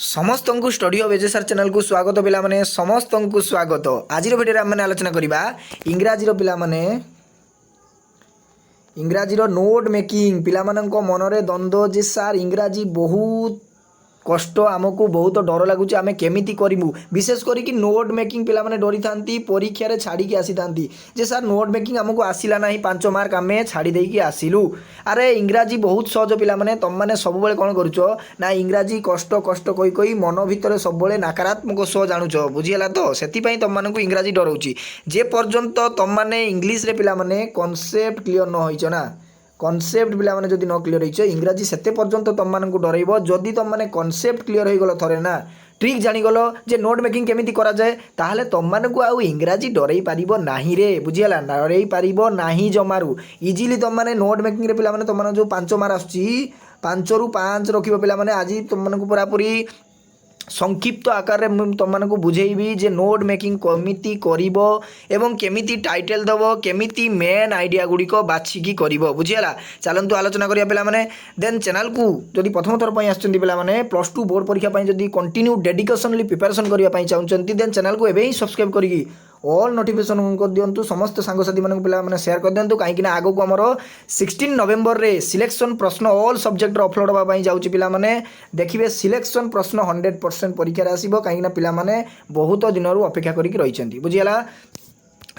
समस्त को study of एजेसार channel को स्वागत पिला माने समस्त को स्वागत। आज भिडियो आम आलोचना करवा इंग्राजी पिला माने इंग्राजी नोट मेकिंग पिला मानक मनरे द्वंद्व जे सार इंग्राजी बहुत कष्ट आमको बहुत डर लगुच आम केमी करूँ विशेष करके नोट मेकिंग पिला माने डरी था परीक्षा छाड़ी आसी था जे सार नोट मेकिंग आमको आसला ना 5 मार्क आम छाड़ी देकी आसिलु। अरे इंग्राजी बहुत सहज पिला माने तुम मैंने सब कौन करुच ना इंग्राजी कष्ट कष्ट कही कही मन भितर सब नकारात्मक स्व जानुच बुझीगला तो से तुम मानक इंग्राजी डराऊँगी जे पर्यंत तुम मैंने इंग्लीश रे पिला माने कॉन्सेप्ट क्लियर न होइछ ना कॉन्सेप्ट पिला माने जदि न क्लियर होइछ इंग्राजी सेते पर्यंत तुम मानक डरइबो जदि तुम माने कॉन्सेप्ट क्लियर हो गल थरे ना ट्रिक जानीगल जे नोट मेकिंग केमिति करा जाए ताहले तुम मानक आउ इंग्राजी डरई पारिबो नाही रे बुझीगला डरई पारिबो नाही जमारू इजिली तुम माने नोट मेकिंग रे पिला माने तुम माने जो 5 मार्क आछी 5 रु 5 रखिबो पिला माने आज तुम मानक पूरा पूरी संक्षिप्त आकार में तुम मानक बुझेबी जे नोट मेकिंग केमिति करिवो एवं केमिति टाइटल दबो केमिति मेन आइडिया गुड़िक बाछिकी करिवो बुझीगला। चलंतु आलोचना करिया पिला माने देन चैनल को जदि प्रथम थर पई आछंती पिला माने प्लस 2 बोर्ड परीक्षा पई जदि कंटिन्यू डेडिकेशनली प्रिपरेशन करिया पई चाहउचंती देन चैनल को एबे ही सब्सक्राइब करिकी ऑल नोटिफिकेशन कर दिंतु समस्त सांगसाथी मानक पिला माने शेयर कर दिंतु कहीं आगो को हमर 16 नवेम्बर रे सिलेक्शन प्रश्न ऑल सब्जेक्ट अपलोड होगा जाऊँगी पिला माने देखिए सिलेक्शन प्रश्न 100% परीक्षा आसो कहीं पिला माने बहुत दिन अपेक्षा करी रही बुझीगला।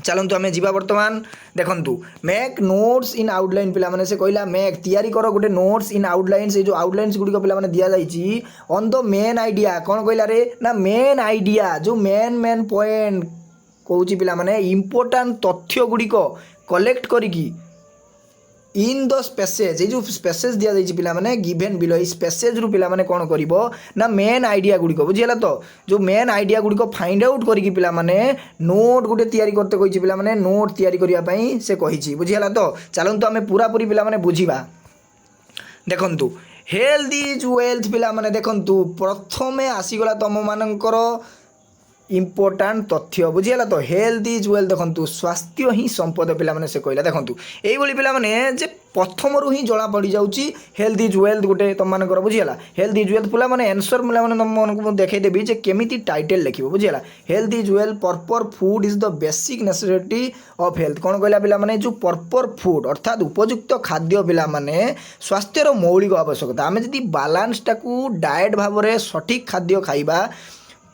चलतु आम जा बर्तमान देखु मेक नोट्स इन आउटलाइन पिला माने से कहला मेक तैयारी कर गोटे नोट्स इन आउटलाइन से जो आउटलाइन्स गुड़िक पिला माने दिया जाइए ऑन द मेन आइडिया कौन कहला रे ना मेन आइडिया जो मेन पॉइंट कहूँ पिला माने इम्पोर्टाट तथ्य गुड़िक कलेक्ट करिकी इन द स्पेसेज ये जो स्पेसेज दिया जाइए पिला माने गिवन बिलो स्पेसेज रु पिला माने कौन करिवो ना मेन आइडिया गुड़िक बुझीगला तो जो मेन आइडिया गुड़िक फाइंड आउट करिकी पिला माने नोट गुटे तैयारी करते कहिछि पिला माने नोट तैयारी करिया पई से कहिछि बुझीगला तो चलंतु आमे पूरा पूरी पिला माने बुझीबा। देखंतु हेल्थ इज वेल्थ पिला माने देखंतु प्रथमे आसीगला तम मानकर इम्पोर्टाट तथ्य बुझीगला तो हेल्थ इज वेल्थ देखंतु स्वास्थ्य ही संपद पिला माने से कहला देखंतु एई बोली पिला माने जे प्रथम रु ही जला पड़ी जाउची हेल्थ इज वेल्थ गुटे तुम मानकर बुझीगला हेल्थ इज वेल्थ पिला माने आंसर पिला माने तुम मानक देखै देबी जे केमिति टाइटल लिखिबो बुझीगला health is wealth proper food is the basic necessity of health कौन कहला पिला माने जो प्रॉपर फूड अर्थात उपयुक्त खाद्य पिला माने स्वास्थ्यर मौलिक आवश्यकता आमे जदि बैलेंस टाकू डाएट भाव रे सठिक खाद्य खाइबा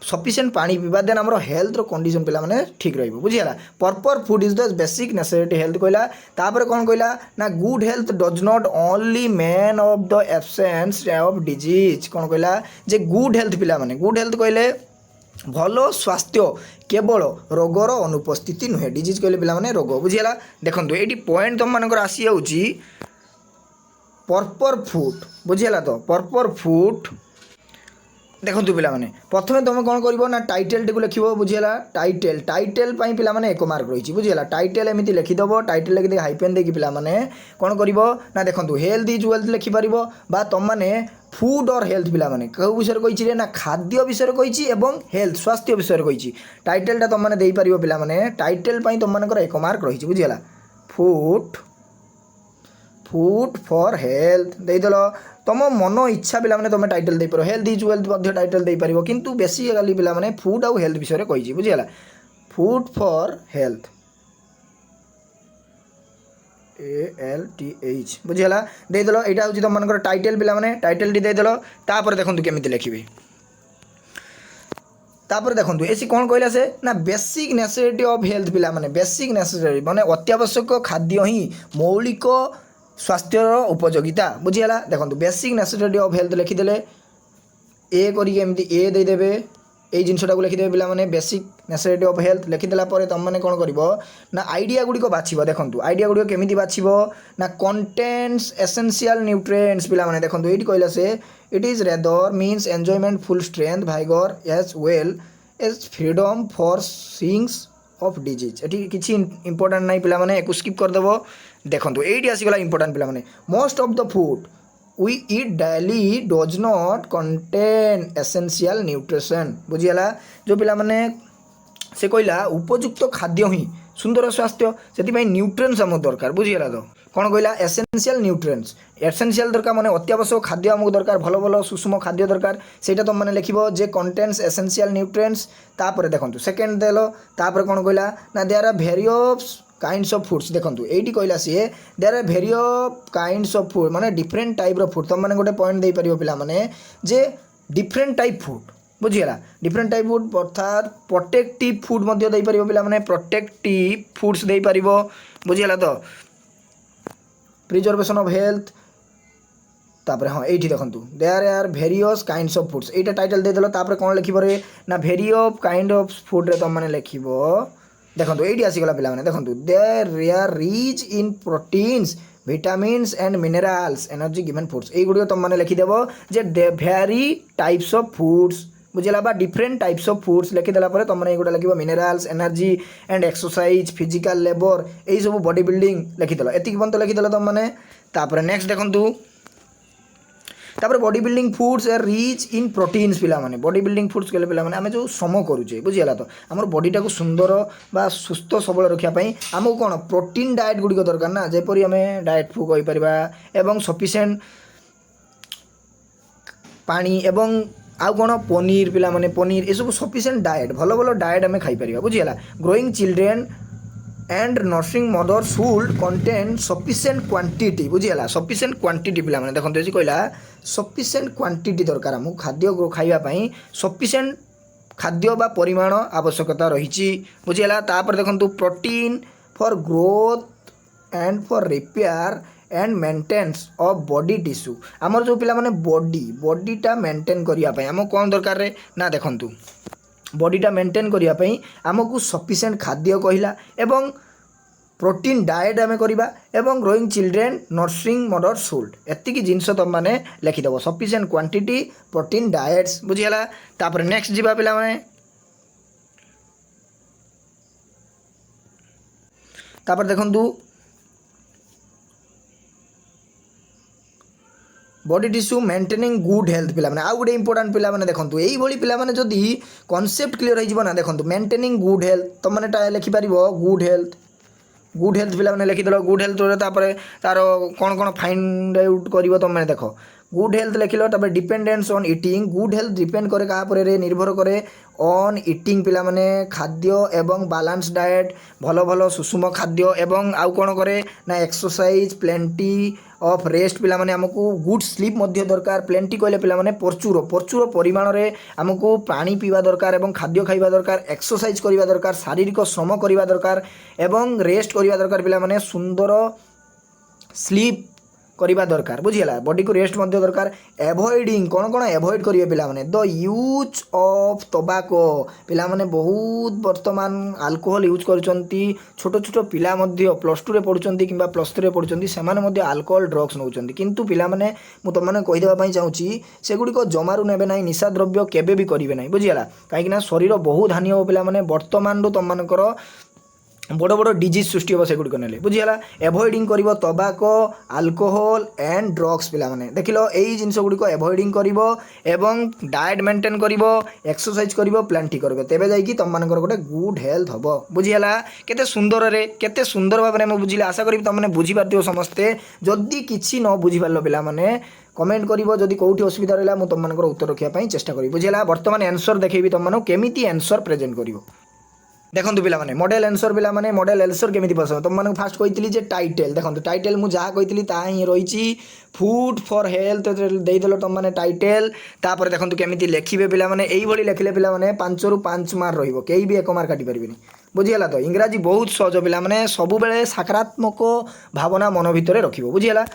सफिशिएंट पानी पीवा देन आमर हेल्थ कंडीशन पिला माने ठीक रहिबो बुझीगला proper food is the basic necessity health कहला तापर कौन कहला ना good health does not only mean of the absence of disease कौन कहला जे गुड हेल्थ पिला माने गुड हेल्थ कहले भलो स्वास्थ्य केवल रोगर अनुपस्थिति नुहे डिजीज कहले पिला माने रोग बुझीगला। देखंतु एटी पॉइंट तुम मानकर आसी जाउची प्रॉपर फूड बुझीगला तो प्रॉपर फूड देखो पिला माने प्रथमे तुम कौन कर ना टाइटल टी लिख बुझीगला टाइटल टाइटल पिला माने 1 मार्क रही बुझीगला टाइटल एमती लिखिदेव टाइटल लिखिदे हाइपेन देकी पिला माने कौन कर ना देखो हेल्थ इज वेल्थ लिखिपार बा तुम माने फूड और हेल्थ पिला माने कौ विषय कही ना खाद्य विषय कही एवं हेल्थ स्वास्थ्य विषय कही टाइटलटा तुम मैंने पार पिला माने टाइटल तुम मानकर 1 मार्क रही बुझीगला फूड फूड फॉर हेल्थ देदेल तुम मन इच्छा पिला माने तुम टाइटल दे पारो हेल्थ इज वेल्थ मध्य टाइटल दे पारिबो किंतु बेसिकली पिला माने फूड और हेल्थ विषय कही बुझीगला फूड फॉर हेल्थ ALTH बुझीगला देदेल एटा होची तुम मानकर टाइटल पिला माने टाइटल टी देदेल तापर देखंतु केमिति लिखिबे तापर देखंतु एसी कौन कहला से ना बेसिक नेसेसिटी ऑफ हेल्थ पिला माने बेसिक नेसेसिटी माने अत्यावश्यक खाद्य ही मौलिक स्वास्थ्य उपयोगिता बुझीगला। देखो बेसिक नेसेसिटी ऑफ हेल्थ लिखिदेले ए करिके एमती ए देदेबे এই জিনিসটাকে লিখিদেবে পিলা মানে বেসিক নেসেসিটি অফ হেলথ লিখিদেলা পরে তুমি কোণ করব না আইডিয়া গুড়িক বাছিব দেখন্তু আইডিয়া গুড়িক কেমিতি বাছিব না কন্টেন্টস এসেনশিয়াল নিউট্রিয়েন্টস পিলা মানে দেখন্তু এইটি কইলা সে it is rather means enjoyment full strength vigour as well as freedom for signs of disease এটি কিছু ইম্পর্টান্ট নাই পিলা মানে একু স্কিপ করদেব দেখন্তু এইটি আসিগলা ইম্পর্টান্ট পিলা মানে most of the food we eat daily does not contain essential nutrition बुझीगला जो पिला माने से कहला उपयुक्त खाद्य ही सुंदर स्वास्थ्य से न्यूट्रिएंट्स आम दरकार बुझीगला तो କ'ଣ କହିଲା ଏସେନ୍ସିଆଲ୍ ନ୍ୟୁଟ୍ରିଏଣ୍ଟସ୍ ଏସେନ୍ସିଆଲ୍ ଦରକାର ମାନେ ଅତ୍ୟାବଶ୍ୟକ ଖାଦ୍ୟ ଆମକୁ ଦରକାର ଭଲ ଭଲ ସୁଷମ ଖାଦ୍ୟ ଦରକାର ସେଇଟା ତୁମମାନେ ଲେଖିବ ଯେ କଣ୍ଟେନ୍ସ ଏସେନ୍ସିଆଲ୍ ନ୍ୟୁଟ୍ରିଏଣ୍ଟସ୍ ତାପରେ ଦେଖନ୍ତୁ ସେକେଣ୍ଡ ଦେଲ ତାପରେ କ'ଣ କହିଲା ନା there are various kinds of foods ଦେଖନ୍ତୁ ଏଇଠି କହିଲା ସିଏ there are various kinds of food ମାନେ ଡିଫରେଣ୍ଟ ଟାଇପ୍ର ଫୁଡ୍ ତୁମମାନେ ଗୋଟେ ପଏଣ୍ଟ ଦେଇପାରିବ ପିଲାମାନେ ଯେ ଡିଫରେଣ୍ଟ ଟାଇପ୍ ଫୁଡ୍ ବୁଝିଗଲା ଡିଫରେଣ୍ଟ ଟାଇପ୍ ଫୁଡ୍ ଅର୍ଥାତ୍ ପ୍ରୋଟେକ୍ଟିଭ୍ ଫୁଡ୍ ମଧ୍ୟ ଦେଇପାରିବ ପିଲାମାନେ ପ୍ରୋଟେକ୍ଟିଭ୍ ଫୁଡ୍ସ ଦେଇପାରିବ ବୁଝିଗଲା ତ ପ୍ରିଜର୍ଭେସନ୍ ଅଫ୍ ହେଲ୍ଥ ତାପରେ ହଁ ଏଇଠି ଦେଖନ୍ତୁ there are various kinds of foods ଏଇଟା ଟାଇଟଲ୍ ଦେଇଦେଲ ତାପରେ କ'ଣ ଲେଖିବ ରେ ନା ଭେରିୟସ୍ କାଇଣ୍ଡ ଅଫ୍ ଫୁଡ୍ରେ ତୁମମାନେ ଲେଖିବ ଦେଖନ୍ତୁ ଏଇଠି ଆସିଗଲା ପିଲାମାନେ ଦେଖନ୍ତୁ they are rich in proteins vitamins and minerals energy given foods এইଗୁଡ଼ିକ ତୁମମାନେ ଲେଖିଦେବ ଯେ ଭ୍ୟାରି ଟାଇପ୍ସ ଅଫ୍ ଫୁଡ୍ସ ବୁଝିଲା ବା ଡିଫରେଣ୍ଟ ଟାଇପ୍ସ ଅଫ୍ ଫୁଡ୍ସ ଲେଖିଦେଲା ପରେ ତୁମମାନେ ଏଇଗୁଡ଼ା ଲେଖିବ minerals energy and exercise physical labour ଏଇସବୁ ବଡି ବିଲ୍ଡିଂ ଲେଖିଦେଲ ଏତିକି ପର୍ଯ୍ୟନ୍ତ ଲେଖିଦେଲ ତୁମମାନେ ତାପରେ ନେକ୍ସଟ ଦେଖନ୍ତୁ ତାପରେ body building foods are rich in proteins ପିଲାମାନେ ବଡି ବିଲ୍ଡିଂ ଫୁଡ୍ସ କହିଲେ ପିଲାମାନେ ଆମେ ଯେଉଁ ଶ୍ରମ କରୁଛେ ବୁଝିଗଲା ତ ଆମର ବଡ଼ିଟାକୁ ସୁନ୍ଦର ବା ସୁସ୍ଥ ସବଳ ରଖିବା ପାଇଁ ଆମକୁ କ'ଣ ପ୍ରୋଟିନ୍ ଡାଏଟ୍ ଗୁଡ଼ିକ ଦରକାର ନା ଯେପରି ଆମେ ଡାଏଟ୍ ଫୁ କହିପାରିବା ଏବଂ ସଫିସିଏଣ୍ଟ ପାଣି ଏବଂ ଆଉ କ'ଣ ପନିର ପିଲାମାନେ ପନିର ଏସବୁ ସଫିସିଏଣ୍ଟ ଡାଏଟ୍ ଭଲ ଭଲ ଡାଏଟ୍ ଆମେ ଖାଇପାରିବା ବୁଝିଗଲା growing children and nursing mother should contain sufficient quantity बुझीगला sufficient quantity पिलाମାନେ ଦେଖନ୍ତୁ ଏଠି କହିଲା sufficient quantity ଦରକାର ଆମକୁ ଖାଦ୍ୟ ଖାଇବା ପାଇଁ sufficient ଖାଦ୍ୟ ବା ପରିମାଣ ଆବଶ୍ୟକତା ରହିଛି ବୁଝିଗଲା ତାପରେ ଦେଖନ୍ତୁ protein for growth and for repair and maintenance of body tissue ଆମର ଯେଉଁ ପିଲାମାନେ ବଡ଼ିଟା ମେଣ୍ଟେନ୍ କରିବା ପାଇଁ ଆମକୁ କ'ଣ ଦରକାର ରେ ନା ଦେଖନ୍ତୁ ବଡ଼ିଟା ମେଣ୍ଟେନ୍ କରିବା ପାଇଁ ଆମକୁ ସଫିସିଏଣ୍ଟ ଖାଦ୍ୟ କହିଲା ଏବଂ ପ୍ରୋଟିନ୍ ଡାଏଟ୍ ଆମେ କରିବା ଏବଂ ଗ୍ରୋଇଂ ଚିଲଡ୍ରେନ୍ ନର୍ସିଂ ମଦର ସୁଲ୍ଡ ଏତିକି ଜିନିଷ ତୁମମାନେ ଲେଖିଦେବ ସଫିସିଏଣ୍ଟ କ୍ୱାଣ୍ଟିଟି ପ୍ରୋଟିନ୍ ଡାଏଟ୍ସ ବୁଝିଗଲା ତାପରେ ନେକ୍ସଟ ଯିବା ପିଲାମାନେ ତାପରେ ଦେଖନ୍ତୁ body tissue maintaining good health पिलाने आउ गोटे इंपोर्टाट पिलाने देखो यही पिलाने जदि कॉन्सेप्ट क्लियर हो देखो मेंटेनिंग गुड हेल्थ तुम मैंने लिखिपार गुड हेल्थ पिलाने लिखिदेल गुड हेल्थ तार कौन कौन फाइंड आउट कर तुम मैंने देख गुड हेल्थ लिखिल तब dependence on eating good health depend करे क्या निर्भर करे ऑन इटिंग पिलाने खाद्य एवं बैलेंस डाएट भल भल सुषम खाद्य एवं आउ कौन करे ना एक्सरसाइज प्लेंटी ऑफ रेस्ट पिलाने आमको गुड स्लीप दरकार प्लेंटी कहले पिलाने प्रचुर प्रचुर परिमाण रे आमको पानी पीवा दरकार एवं खाद्य खाइबा दरकार एक्सरसाइज करिबा दरकार शारीरिक श्रम करिबा दरकार एवं रेस्ट करिबा दरकार पिलाने सुंदर स्लीप करिबा दरकार बुझीगला बॉडी को रेस्ट मध्य दरकार एवॉइडिंग कौन कौन एवॉइड करिए पिलाने द यूज ऑफ टोबाको पिलाने बहुत वर्तमान अल्कोहल यूज करचंती छोट छोट पिला मध्य +2 रे पढुचंती किंबा +3 रे पढुचंती सेमाने मध्य अल्कोहल ड्रग्स नउचंती किंतु पिलाने मु तुमने कहि देबा पई चाहूची सेगुडी को जमारू नेबे नाही निशा द्रव्य केबे भी करिवे नाही बुझीगला काहे कि शरीर बहुत हानि हो पिलाने वर्तमान रो तुमनकर बड़ बड़ डिजीज सृष्टि हम सेगुड़िक ना बुझीगला एवॉइडिंग कर टोबाको अल्कोहल एंड ड्रग्स पिलाने देख लो यही जिनस गुड़िक एवॉइडिंग कर डाएट मेंटेन कर एक्सरसाइज कर प्लांटी कर तेरे जाकि तुम मान गोटे गुड हेल्थ हम बुझीगला केते सुंदर रे केते सुंदर भाव में बुझे आशा करी तुमने बुझीपार समस्ते जदि किसी न बुझीपार पिलाने कमेंट कर जदि कौटी असुविधा रहा मुझे तुम उत्तर रखापी चेष्टा करी बुझीगला बर्तमान आंसर देखी तुमको केमी आंसर प्रेजेंट कर देखो पिलाने मॉडल आंसर पिलाने मॉडल आंसर केमी पसंद तुम मैं फास्ट कही टाइटल देखो टाइटल मुझे जहाँ कही ही रही फूड फॉर हेल्थ देदेल तुम मैंने टाइटल तापर देखो केमी लिखे पिलाने यही लिखिले पिलाने 5 ରୁ 5 मार्क रही कई भी 1 मार्क काटी पारे बुझीगला तो इंग्राजी बहुत सहज पिलाने सब बेले सकारात्मक भावना मन भितर रख बुझीगला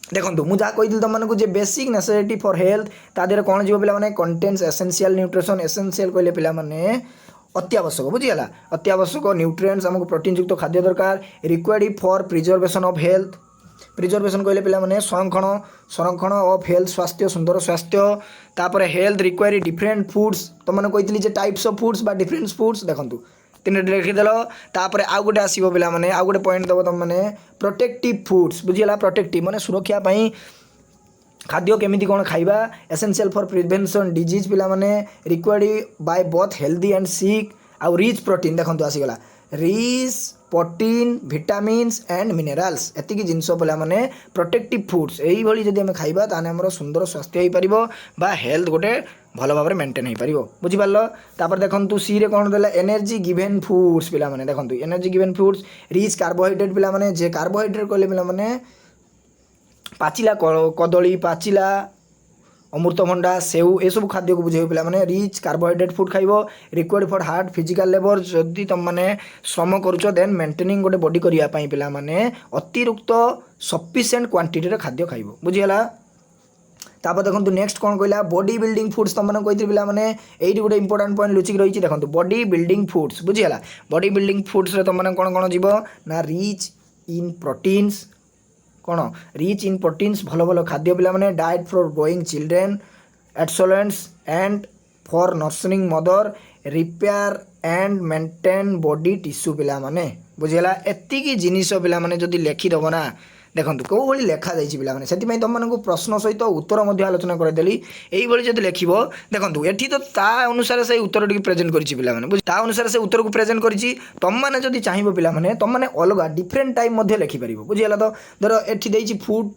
देखो मुझे जहाँ कही तुमको जे बेसिक नेसेसिटी फॉर हेल्थ तादेह कौन जीव पिलाने कंटेन्स एसेंशियल न्यूट्रिशन एसेंशियल कहले पिलाने अत्यावश्यक बुझीगला अत्यावश्यक न्यूट्रिएंट्स आमको प्रोटीन युक्त खाद्य दरकार required for preservation of health preservation कहले पिलाने संरक्षण ऑफ हेल्थ स्वास्थ्य सुंदर स्वास्थ्य तापर हेल्थ रिक्वायर्ड डिफरेंट फूड्स तुमने कही जे टाइप्स ऑफ फूड्स बा डिफरेंट फूड्स देखो तीन लिखिदेल तापर आउ गोटे आसो पिलाने आउ गोटे पॉइंट दब तुमने प्रोटेक्टिव फूड्स बुझीगला प्रोटेक्टिव माने सुरक्षा पाई खाद्य केमिति कौन खाइबा एसेंशियल फॉर प्रिवेंशन डिजीज पिलाने required by both healthy and sick आउ रिच प्रोटीन देखो आसीगला rich protein vitamins and minerals ଏତିକି ଜିନିଷ ପିଲାମାନେ ପ୍ରୋଟେକ୍ଟିଭ୍ ଫୁଡ୍ସ ଏଇଭଳି ଯଦି ଆମେ ଖାଇବା ତାହେଲେ ଆମର ସୁନ୍ଦର ସ୍ୱାସ୍ଥ୍ୟ ହେଇପାରିବ ବା ହେଲ୍ଥ ଗୋଟେ ଭଲ ଭାବରେ ମେଣ୍ଟେନ୍ ହେଇପାରିବ ବୁଝିପାରିଲ। ତାପରେ ଦେଖନ୍ତୁ ସିରେ କ'ଣ ଦେଲା ଏନର୍ଜି ଗିଭେନ୍ ଫୁଡ୍ସ ପିଲାମାନେ ଦେଖନ୍ତୁ energy given foods rich carbohydrate ପିଲାମାନେ ଯେ କାର୍ବୋହାଇଡ୍ରେଟ୍ କହିଲେ ପିଲାମାନେ ପାଚିଲା କଦଳୀ ପାଚିଲା ଅମୃତଭଣ୍ଡା ସେଉ ଏସବୁ ଖାଦ୍ୟକୁ ବୁଝେଇବ ପିଲାମାନେ ରିଚ୍ କାର୍ବୋହାଇଡ୍ରେଟ୍ ଫୁଡ୍ ଖାଇବ required for heart physical labour ଯଦି ତୁମମାନେ ଶ୍ରମ କରୁଛ ଦେନ୍ ମେଣ୍ଟେନିଂ ଗୋଟେ ବଡି କରିବା ପାଇଁ ପିଲାମାନେ ଅତିରିକ୍ତ ସଫିସିଏଣ୍ଟ କ୍ୱାଣ୍ଟିଟିରେ ଖାଦ୍ୟ ଖାଇବ ବୁଝିଗଲା। ତାପରେ ଦେଖନ୍ତୁ ନେକ୍ସଟ କ'ଣ କହିଲା ବଡି ବିଲ୍ଡିଂ ଫୁଡ୍ସ ତୁମମାନଙ୍କୁ କହିଥିଲି ପିଲାମାନେ ଏଇଠି ଗୋଟେ ଇମ୍ପୋର୍ଟାଣ୍ଟ ପଏଣ୍ଟ ଲୁଚିକି ରହିଛି ଦେଖନ୍ତୁ ବଡି ବିଲ୍ଡିଂ ଫୁଡ୍ସ ବୁଝିଗଲା। ବଡି ବିଲ୍ଡିଂ ଫୁଡ୍ସରେ ତୁମମାନେ କ'ଣ କ'ଣ ଯିବ ନା ରିଚ୍ ଇନ୍ ପ୍ରୋଟିନ୍ସ କ'ଣ ରିଚ୍ ଇନ୍ ପ୍ରୋଟିନ୍ସ ଭଲ ଭଲ ଖାଦ୍ୟ ପିଲାମାନେ diet for growing children excellence and for nursing mother repair and maintain body tissue ପିଲାମାନେ ବୁଝିଗଲା। ଏତିକି ଜିନିଷ ପିଲାମାନେ ଯଦି ଲେଖିଦେବ ନା ଦେଖନ୍ତୁ କେଉଁଭଳି ଲେଖାଯାଇଛି ପିଲାମାନେ ସେଥିପାଇଁ ତୁମମାନଙ୍କୁ ପ୍ରଶ୍ନ ସହିତ ଉତ୍ତର ମଧ୍ୟ ଆଲୋଚନା କରିଦେଲି ଏଇଭଳି ଯଦି ଲେଖିବ ଦେଖନ୍ତୁ ଏଠି ତ ତା ଅନୁସାରେ ସେଇ ଉତ୍ତରଟିକୁ ପ୍ରେଜେଣ୍ଟ କରିଛି ପିଲାମାନେ ତା ଅନୁସାରେ ସେ ଉତ୍ତରକୁ ପ୍ରେଜେଣ୍ଟ କରିଛି ତୁମମାନେ ଯଦି ଚାହିଁବ ପିଲାମାନେ ତୁମମାନେ ଅଲଗା ଡିଫରେଣ୍ଟ ଟାଇମ୍ ମଧ୍ୟ ଲେଖିପାରିବ ବୁଝିଗଲା। ତ ଧର ଏଠି ଦେଇଛି ଫୁଡ୍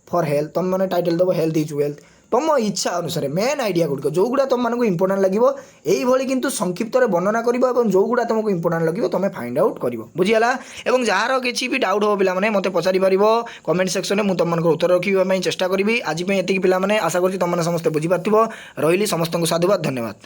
ଫର୍ ହେଲ୍ଥ ତୁମମାନେ ଟାଇଟଲ୍ ଦେବ ହେଲ୍ଥ ଇଜ୍ ୱେଲ୍ଥ ତୁମ ଇଚ୍ଛା ଅନୁସାରେ ମେନ୍ ଆଇଡ଼ିଆ ଗୁଡ଼ିକ ଯେଉଁଗୁଡ଼ା ତୁମମାନଙ୍କୁ ଇମ୍ପୋର୍ଟାଣ୍ଟ ଲାଗିବ ଏଇଭଳି କିନ୍ତୁ ସଂକ୍ଷିପ୍ତରେ ବର୍ଣ୍ଣନା କରିବ ଏବଂ ଯେଉଁଗୁଡ଼ା ତୁମକୁ ଇମ୍ପୋର୍ଟାଣ୍ଟ ଲାଗିବ ତୁମେ ଫାଇଣ୍ଡ ଆଉଟ୍ କରିବ ବୁଝିଗଲା। ଏବଂ ଯାହାର କିଛି ବି ଡାଉଟ୍ ହେବ ପିଲାମାନେ ମୋତେ ପଚାରି ପାରିବ କମେଣ୍ଟ ସେକ୍ସନରେ ମୁଁ ତୁମମାନଙ୍କର ଉତ୍ତର ରଖିବା ପାଇଁ ଚେଷ୍ଟା କରିବି। ଆଜି ପାଇଁ ଏତିକି ପିଲାମାନେ ଆଶା କରୁଛି ତୁମମାନେ ସମସ୍ତେ ବୁଝିପାରିଥିବ ରହିଲି ସମସ୍ତଙ୍କୁ ସାଧୁବାଦ ଧନ୍ୟବାଦ।